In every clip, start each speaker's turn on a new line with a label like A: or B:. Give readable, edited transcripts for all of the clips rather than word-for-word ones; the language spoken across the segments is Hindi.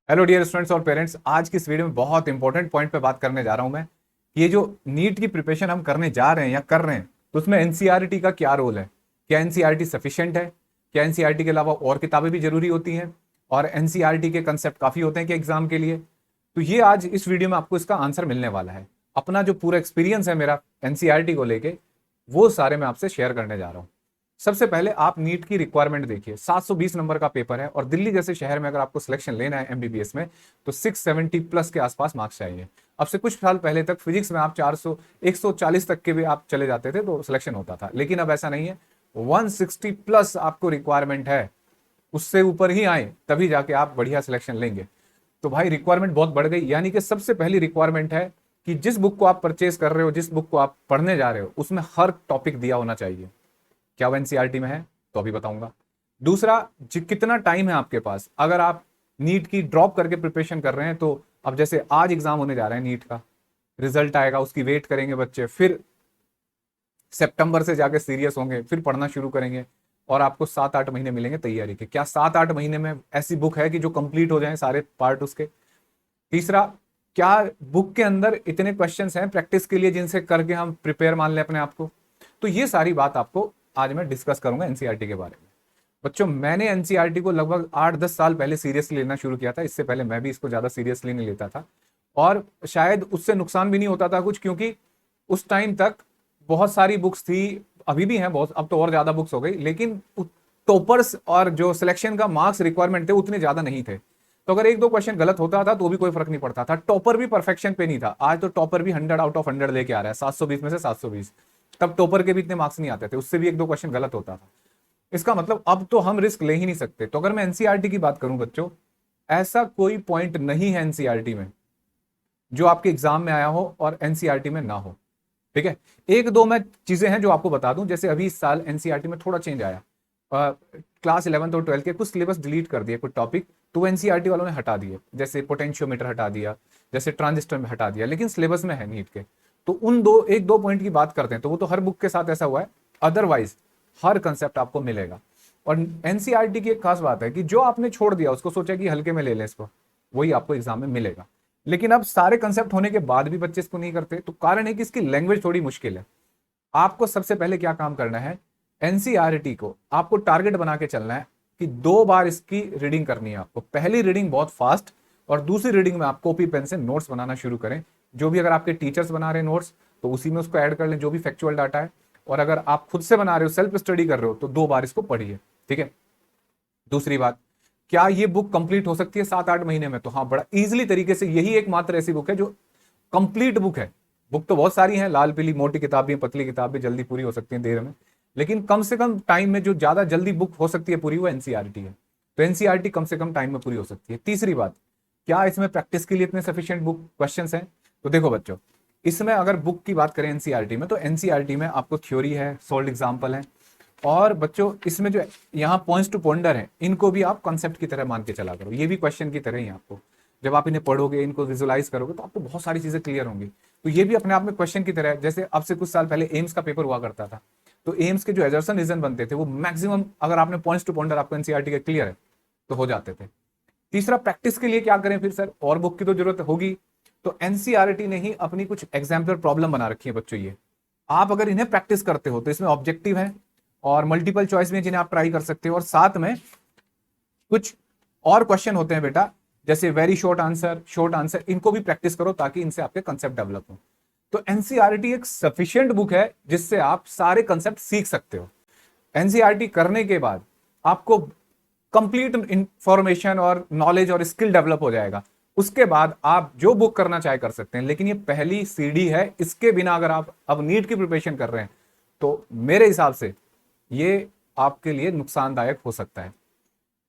A: हेलो डियर स्टूडेंट्स और पेरेंट्स, आज की इस वीडियो में बहुत इंपॉर्टेंट पॉइंट पे बात करने जा रहा हूं मैं कि ये जो नीट की प्रिपरेशन हम करने जा रहे हैं या कर रहे हैं तो उसमें एनसीईआरटी का क्या रोल है। क्या एनसीईआरटी सफिशिएंट है? क्या एनसीईआरटी के अलावा और किताबें भी जरूरी होती हैं? और एनसीईआरटी के कंसेप्ट काफी होते हैं कि एग्जाम के लिए। तो ये आज इस वीडियो में आपको इसका आंसर मिलने वाला है। अपना जो पूरा एक्सपीरियंस है मेरा एनसीईआरटी को लेके, वो सारे मैं आपसे शेयर करने जा रहा हूँ। सबसे पहले आप नीट की रिक्वायरमेंट देखिए। 720 नंबर का पेपर है और दिल्ली जैसे शहर में अगर आपको सिलेक्शन लेना है एमबीबीएस में तो 670 प्लस के आसपास मार्क्स चाहिए। अब से कुछ साल पहले तक फिजिक्स में आप 400 140 तक के भी आप चले जाते थे तो सिलेक्शन होता था, लेकिन अब ऐसा नहीं है। 160 प्लस आपको रिक्वायरमेंट है, उससे ऊपर ही आए तभी जाके आप बढ़िया सिलेक्शन लेंगे। तो भाई रिक्वायरमेंट बहुत बढ़ गई, यानी कि सबसे पहली रिक्वायरमेंट है कि जिस बुक को आप परचेज कर रहे हो, जिस बुक को आप पढ़ने जा रहे हो, उसमें हर टॉपिक दिया होना चाहिए। क्या वो एनसीईआरटी में है? तो अभी बताऊंगा। दूसरा, कितना टाइम है आपके पास। अगर आप नीट की ड्रॉप करके प्रिपरेशन कर रहे हैं तो अब जैसे आज एग्जाम होने जा रहा है नीट का, रिजल्ट आएगा, उसकी वेट करेंगे बच्चे, फिर सितंबर से जाके सीरियस होंगे, फिर पढ़ना शुरू करेंगे और आपको 7-8 महीने मिलेंगे तैयारी के। क्या 7-8 महीने में ऐसी बुक है कि जो कंप्लीट हो जाए सारे पार्ट उसके? तीसरा, क्या बुक के अंदर इतने क्वेश्चंस हैं प्रैक्टिस के लिए जिनसे करके हम प्रिपेयर मान लें अपने आप को? तो ये सारी बात आपको आज मैं डिस्कस करूंगा एनसीईआरटी के बारे में। बच्चों, मैंने एनसीईआरटी को लगभग 8-10 साल पहले सीरियसली लेना शुरू किया था। इससे पहले मैं भी इसको ज्यादा सीरियसली नहीं लेता था और शायद उससे नुकसान भी नहीं होता था कुछ, क्योंकि उस टाइम तक बहुत सारी बुक्स थी, अभी भी हैं बहुत, अब तो और ज्यादा बुक्स हो गई, लेकिन टॉपर्स और जो सिलेक्शन का मार्क्स रिक्वायरमेंट थे उतने ज्यादा नहीं थे। तो अगर एक दो क्वेश्चन गलत होता था तो भी कोई फर्क नहीं पड़ता था। टॉपर भी परफेक्शन पे नहीं था। आज तो टॉपर भी 100 आउट ऑफ 100 लेके आ रहा है, 720 में से 720। तब टॉपर के भी इतने मार्क्स नहीं आते थे, उससे भी एक दो क्वेश्चन गलत होता था। इसका मतलब अब तो हम रिस्क ले ही नहीं सकते। तो अगर मैं एनसीईआरटी की बात करूं बच्चों, ऐसा कोई पॉइंट नहीं है एनसीईआरटी में जो आपके एग्जाम में आया हो और एनसीईआरटी में ना हो। ठीक है, एक दो मैं चीजें हैं जो आपको बता दूं। जैसे अभी इस साल एनसीईआरटी में थोड़ा चेंज आया, क्लास 11th और 12th के कुछ सिलेबस डिलीट कर दिए, कुछ टॉपिक तो एनसीईआरटी वालों ने हटा दिए। जैसे पोटेंशियोमीटर हटा दिया, जैसे ट्रांजिस्टर में हटा दिया, लेकिन सिलेबस में है नीट के। तो उन एक दो पॉइंट की बात करते हैं तो वो तो हर बुक के साथ ऐसा हुआ है, अदरवाइज हर कंसेप्ट आपको मिलेगा। और एनसीईआरटी की एक खास बात है कि जो आपने छोड़ दिया, उसको सोचा कि हल्के में ले लें इसको, वही आपको एग्जाम में मिलेगा। लेकिन अब सारे कंसेप्ट होने के बाद भी बच्चे इसको नहीं करते, तो कारण है कि इसकी लैंग्वेज थोड़ी मुश्किल है। आपको सबसे पहले क्या काम करना है, एनसीईआरटी को आपको टारगेट बना के चलना है कि 2 बार इसकी रीडिंग करनी है आपको। पहली रीडिंग बहुत फास्ट और दूसरी रीडिंग में आप कॉपी पेन से नोट्स बनाना शुरू करें। जो भी अगर आपके टीचर्स बना रहे हैं नोट्स तो उसी में उसको ऐड कर लें, जो भी फैक्चुअल डाटा है। और अगर आप खुद से बना रहे हो, सेल्फ स्टडी कर रहे हो, तो 2 बार इसको पढ़िए। ठीक है। दूसरी बात, क्या ये बुक कंप्लीट हो सकती है 7-8 महीने में? तो हाँ, बड़ा इजीली तरीके से। यही एकमात्र ऐसी बुक है जो कंप्लीट बुक है। बुक तो बहुत सारी हैं, लाल पीली मोटी किताब भी, पतली किताब भी जल्दी पूरी हो सकती है देर में, लेकिन कम से कम टाइम में जो ज्यादा जल्दी बुक हो सकती है पूरी, वो एनसीईआरटी है। तो एनसीईआरटी कम से कम टाइम में पूरी हो सकती है। तीसरी बात, क्या इसमें प्रैक्टिस के लिए इतने सफिशिएंट बुक क्वेश्चंस हैं? तो देखो बच्चों, इसमें अगर बुक की बात करें एनसीईआरटी में, तो एनसीईआरटी में आपको थ्योरी है, सॉल्व एग्जाम्पल है, और बच्चों इसमें जो यहाँ पॉइंट्स टू पॉन्डर है, इनको भी आप कॉन्सेप्ट की तरह मान के चला करो। ये भी क्वेश्चन की तरह ही आपको, जब आप इन्हें पढ़ोगे, इनको विजुलाइज करोगे, तो आपको बहुत सारी चीजें क्लियर होंगी। तो ये भी अपने आप में क्वेश्चन की तरह है। जैसे अब से कुछ साल पहले एम्स का पेपर हुआ करता था, तो एम्स के जो एजर्सन रीजन बनते थे वो मैक्सिमम, अगर आपने पॉइंट्स टू पॉन्डर आपको एनसीईआरटी के क्लियर है तो हो जाते थे। तीसरा, प्रैक्टिस के लिए क्या करें फिर सर, और बुक की तो जरूरत होगी। तो एनसीईआरटी ने ही अपनी कुछ एग्जाम्पलर प्रॉब्लम बना रखी है बच्चों। ये आप अगर इन्हें प्रैक्टिस करते हो तो इसमें ऑब्जेक्टिव है और मल्टीपल चॉइस में, जिन्हें आप ट्राई कर सकते हो, और साथ में कुछ और क्वेश्चन होते हैं बेटा, जैसे very short answer, short answer, इनको भी प्रैक्टिस करो ताकि इनसे आपके कंसेप्ट डेवलप हो। तो एनसीईआरटी एक सफिशिएंट बुक है जिससे आप सारे कंसेप्ट सीख सकते हो। एनसीईआरटी करने के बाद आपको कंप्लीट इंफॉर्मेशन और नॉलेज और स्किल डेवलप हो जाएगा। उसके बाद आप जो बुक करना चाहे कर सकते हैं, लेकिन ये पहली सीढ़ी है। इसके बिना अगर आप अब नीट की प्रिपरेशन कर रहे हैं तो मेरे हिसाब से ये आपके लिए नुकसानदायक हो सकता है।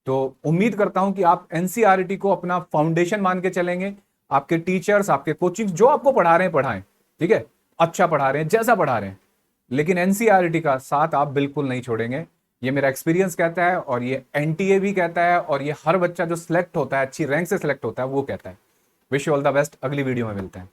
A: तो उम्मीद करता हूं कि आप एनसीईआरटी को अपना फाउंडेशन मान के चलेंगे। आपके टीचर्स, आपके कोचिंग जो आपको पढ़ा रहे हैं पढ़ाएं, ठीक है, अच्छा पढ़ा रहे हैं, जैसा पढ़ा रहे हैं, लेकिन एनसीईआरटी का साथ आप बिल्कुल नहीं छोड़ेंगे। ये मेरा एक्सपीरियंस कहता है और ये एनटीए भी कहता है, और ये हर बच्चा जो सिलेक्ट होता है, अच्छी रैंक से सिलेक्ट होता है, वो कहता है। Wish you all the best. अगली वीडियो में मिलते हैं।